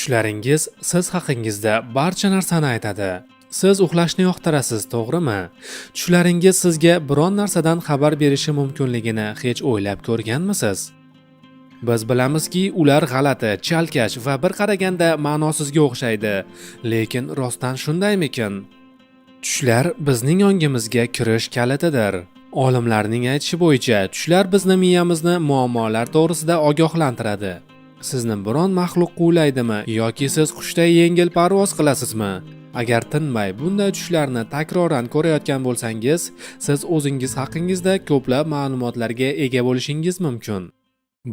Tushlaringiz siz haqingizda barcha narsani aytadi. Siz uxlashni yoqtirasiz, to'g'rimi? Tushlaringiz sizga biron narsadan xabar berishi mumkinligini hech o'ylab ko'rganmisiz? Biz bilamizki, ular g'alati, chalkash va bir qaraganda ma'nosizga o'xshaydi. Lekin rostdan shundaymikin? Tushlar bizning ongimizga kirish kalitidir. Olimlarning aytishi bo'yicha, tushlar bizni miyamizni muammolar to'g'risida ogohlantiradi. Sizni biron maxluq quvlaydimi yoki siz qushday yengil parvoz qilasizmi? Agar tinmay bunday tushlarni takroran ko'rayotgan bo'lsangiz, siz o'zingiz haqingizda ko'plab ma'lumotlarga ega bo'lishingiz mumkin.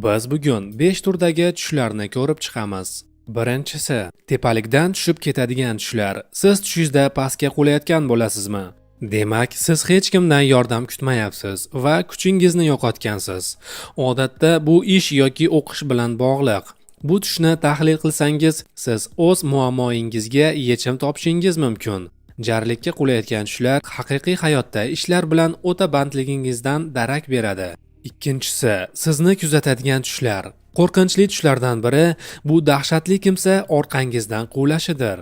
Biz bugun 5 turdagi tushlarni ko'rib chiqamiz. Birinchisi, tepalikdan tushib ketadigan tushlar. Siz tushingizda pastga qulayotgan bo'lasizmi? Demak, siz hech kimdan yordam kutmayapsiz va kuchingizni yo'qotgansiz. Odatda bu ish yoki o'qish bilan bog'liq. Bu tushni tahlil qilsangiz, siz o'z muammoingizga yechim topishingiz mumkin. Jarlikka qulayotgan tushlar haqiqiy hayotda ishlar bilan o'ta bandligingizdan darak beradi. Ikkinchisi, sizni kuzatadigan tushlar. Qo'rqinchli tushlardan biri bu dahshatli kimsa orqangizdan quvlashidir.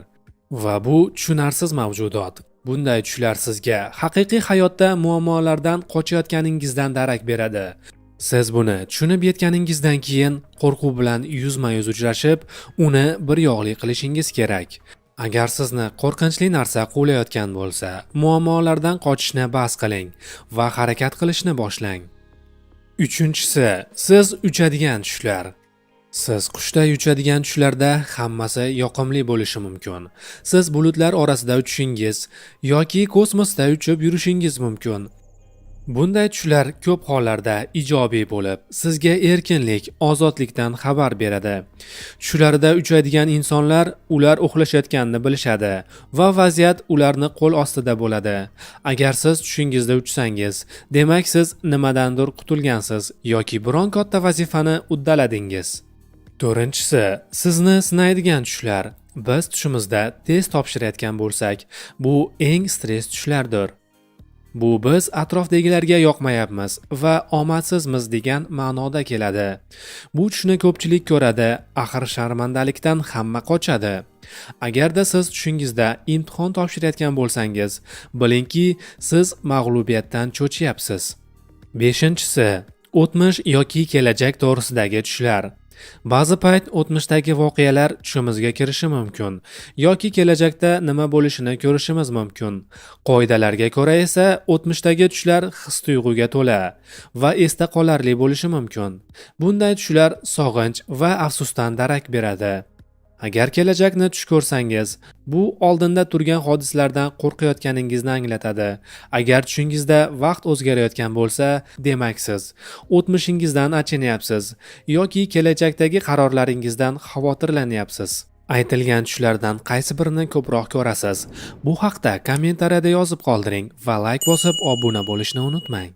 Va bu tushunarsiz mavjudot. Bunday tushlar sizga haqiqiy hayotda muammolardan qochayotganingizdan darak beradi. Siz buni tushunib yetganingizdan keyin qo'rquv bilan yuzma-yuz uchrashib, uni bir yo'qli qilishingiz kerak. Agar sizni qo'rqinchli narsa quvlayotgan bo'lsa, muammolardan qochishni bas qiling va harakat qilishni boshlang. Uchinchisi, siz uchadigan tushlar. Siz qushday uchadigan tushlarda hammasi yoqimli bo'lishi mumkin. Siz bulutlar orasida uchishingiz yoki kosmosda uchib yurishingiz mumkin. Bunday tushlar ko'p hollarda ijobiy bo'lib, sizga erkinlik, ozodlikdan xabar beradi. Tushlarida uchadigan insonlar ular uxlashayotganini bilishadi va vaziyat ularni qo'l ostida bo'ladi. Agar siz tushingizda uchsangiz, demak siz nimadandir qutulgansiz yoki biron katta vazifani uddaladingiz. To'rtinchisi, sizni sinaydigan tushlar. Biz tushimizda test topshirayotgan bo'lsak, bu eng stress tushlardir. Bu biz atrofdagilarga yoqmayapmiz va omadsizmiz degan ma'noda keladi. Bu tushni ko'pchilik ko'radi, axir sharmandalikdan hamma qochadi. Agarda siz tushingizda imtihon topshirayotgan bo'lsangiz, bilingki, siz mag'lubiyatdan cho'chiyapsiz. Beshinchisi, o'tmish yoki kelajak to'g'risidagi tushlar. Ba'zi payt o'tmishdagi voqealar tushimizga kirishi mumkin yoki kelajakda nima bo'lishini ko'rishimiz mumkin. Qoidalarga ko'ra esa o'tmishdagi tushlar his-tuyg'uga to'la va esda qolarli bo'lishi mumkin. Bunday tushlar sog'inch va afsusdan darak beradi. Agar kelajakni tush ko'rsangiz, bu oldinda turgan hodisalardan qo'rqayotganingizni anglatadi. Agar tushingizda vaqt o'zgarayotgan bo'lsa, demak siz o'tmishingizdan achinyapsiz yoki kelajakdagi qarorlaringizdan xavotirlanyapsiz. Aytilgan tushlardan qaysi birini ko'proq ko'rasiz? Bu haqda kommentariyada yozib qoldiring va like bosib obuna bo'lishni unutmang.